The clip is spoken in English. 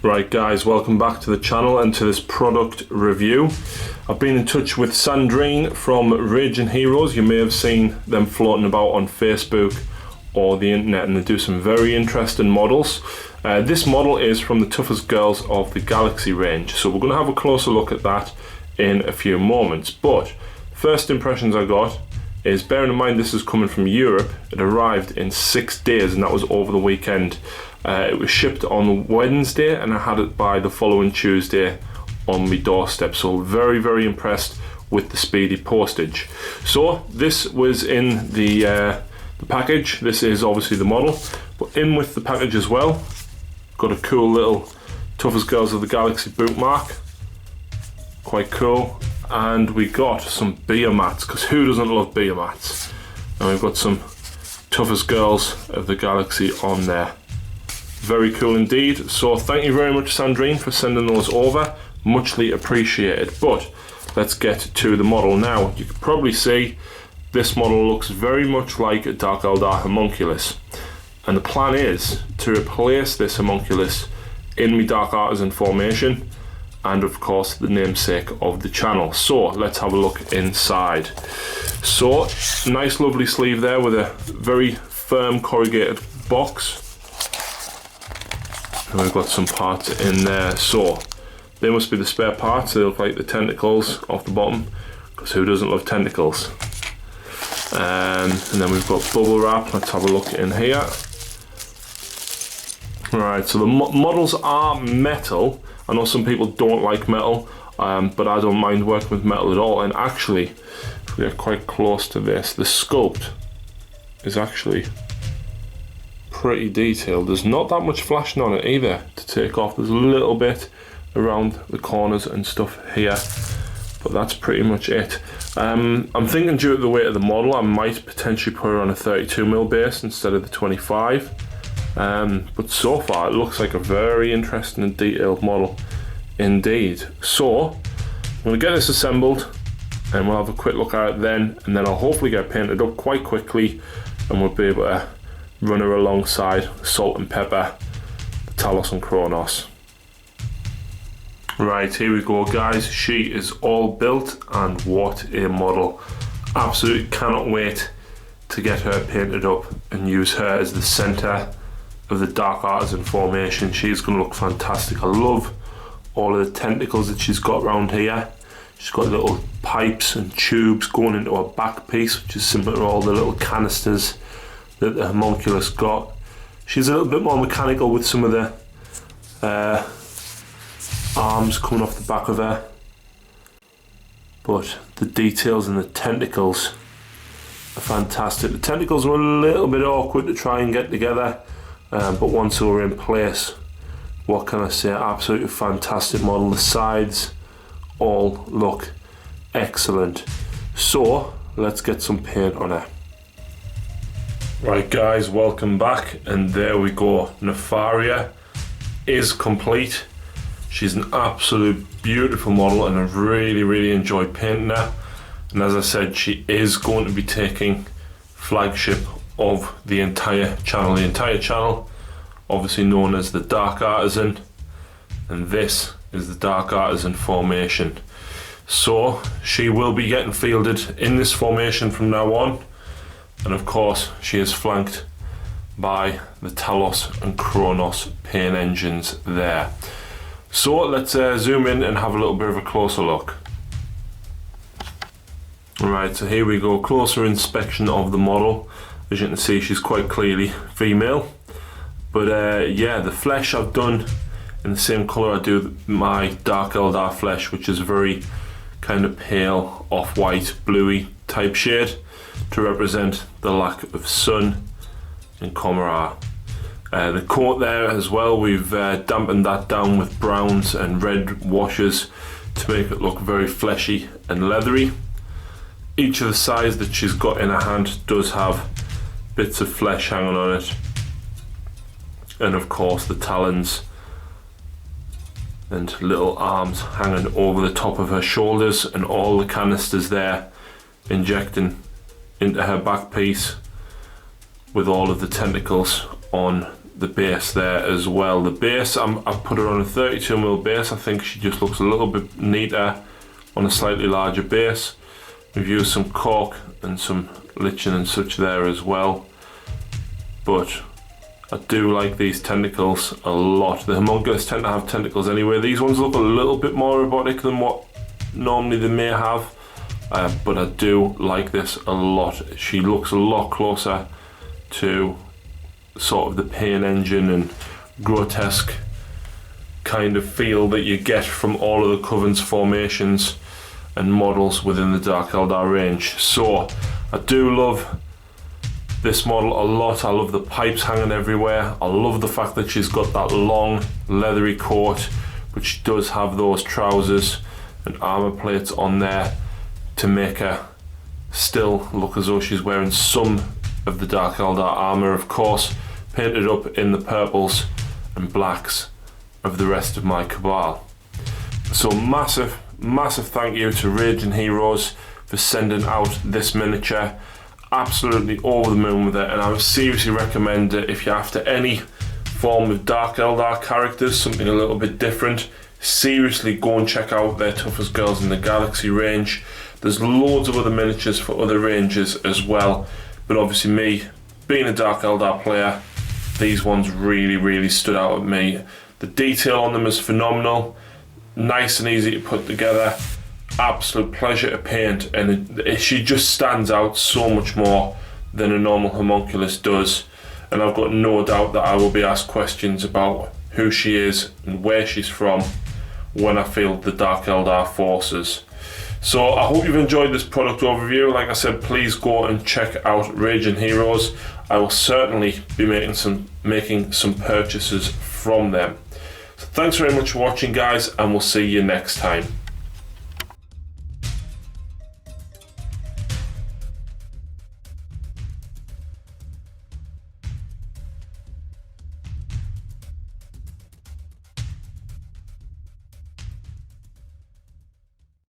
Right guys, welcome back to the channel and to this product review. I've been in touch with Sandrine from Raging Heroes. You may have seen them floating about on Facebook or the internet, and they do some very interesting models. This model is from the Toughest Girls of the Galaxy range, so we're going to have a closer look at that in a few moments. But first impressions I got is, bearing in mind this is coming from Europe, it arrived in 6 days, and that was over the weekend. It was shipped on Wednesday and I had it by the following Tuesday on my doorstep, so very impressed with the speedy postage. So this was in the package. This is obviously the model, but in with the package as well, got a cool little Toughest Girls of the Galaxy bookmark, quite cool, and we got some beer mats, because who doesn't love beer mats? And we've got some Toughest Girls of the Galaxy on there. Very cool indeed. So thank you very much, Sandrine, for sending those over, muchly appreciated. But let's get to the model now. You can probably see this model looks very much like a Dark Eldar homunculus, and the plan is to replace this homunculus in my Dark Artisan formation, and of course the namesake of the channel. So let's have a look inside. So nice lovely sleeve there with a very firm corrugated box. And we've got some parts in there, so they must be the spare parts. They look like the tentacles off the bottom, because who doesn't love tentacles? And then we've got bubble wrap. Let's have a look in here. Right, so the models are metal. I know some people don't like metal, but I don't mind working with metal at all. And actually, if we get quite close to this, the sculpt is actually pretty detailed. There's not that much flashing on it either to take off. There's a little bit around the corners and stuff here, but that's pretty much it. I'm thinking, due to the weight of the model, I might potentially put her on a 32mm base instead of the 25. But so far it looks like a very interesting and detailed model indeed. So I'm going to get this assembled and we'll have a quick look at it then, and then I'll hopefully get painted up quite quickly, and we'll be able to run her alongside Salt and Pepper, the Talos and Kronos. Right, here we go guys. She is all built, and what a model. Absolutely cannot wait to get her painted up and use her as the centre of the Dark Artisan formation. She's going to look fantastic. I love all of the tentacles that she's got around here. She's got little pipes and tubes going into her back piece, which is similar to all the little canisters that the homunculus got. She's a little bit more mechanical with some of the arms coming off the back of her, but the details and the tentacles are fantastic. The tentacles were a little bit awkward to try and get together, but once they were in place, what can I say, absolutely fantastic model. The sides all look excellent. So let's get some paint on her. Right guys, welcome back, and there we go. Nepharya is complete. She's an absolute beautiful model, and I've really enjoyed painting her. And as I said, she is going to be taking flagship of the entire channel, obviously known as the Dark Artisan, and this is the Dark Artisan formation. So she will be getting fielded in this formation from now on. And of course, she is flanked by the Talos and Kronos paint engines there. So let's zoom in and have a little bit of a closer look. Alright, so here we go, closer inspection of the model. As you can see, she's quite clearly female. But yeah, the flesh I've done in the same colour I do my Dark Eldar flesh, which is a very kind of pale, off-white, bluey type shade, to represent the lack of sun in Comorra. The coat there as well, we've dampened that down with browns and red washes to make it look very fleshy and leathery. Each of the sides that she's got in her hand does have bits of flesh hanging on it, and of course the talons and little arms hanging over the top of her shoulders, and all the canisters there injecting into her back piece, with all of the tentacles on the base there as well. The base, I've put her on a 32mm base. I think she just looks a little bit neater on a slightly larger base. We've used some cork and some lichen and such there as well, but I do like these tentacles a lot. The homunculus tend to have tentacles anyway. These ones look a little bit more robotic than what normally they may have, but I do like this a lot. She looks a lot closer to sort of the pain engine and grotesque kind of feel that you get from all of the Coven's formations and models within the Dark Eldar range. So I do love this model a lot. I love the pipes hanging everywhere. I love the fact that she's got that long leathery coat, but she does have those trousers and armor plates on there to make her still look as though she's wearing some of the Dark Eldar armor, of course, painted up in the purples and blacks of the rest of my cabal. So massive thank you to Raging Heroes for sending out this miniature. Absolutely over the moon with it, and I would seriously recommend it if you're after any form of Dark Eldar characters, something a little bit different. Seriously go and check out their Toughest Girls in the Galaxy range. There's loads of other miniatures for other ranges as well, but obviously me being a Dark Eldar player, these ones really stood out at me. The detail on them is phenomenal, nice and easy to put together, absolute pleasure to paint, and she just stands out so much more than a normal homunculus does. And I've got no doubt that I will be asked questions about who she is and where she's from when I field the Dark Eldar forces. So I hope you've enjoyed this product overview. Like I said, please go and check out Raging Heroes. I will certainly be making some purchases from them. So thanks very much for watching, guys, and we'll see you next time.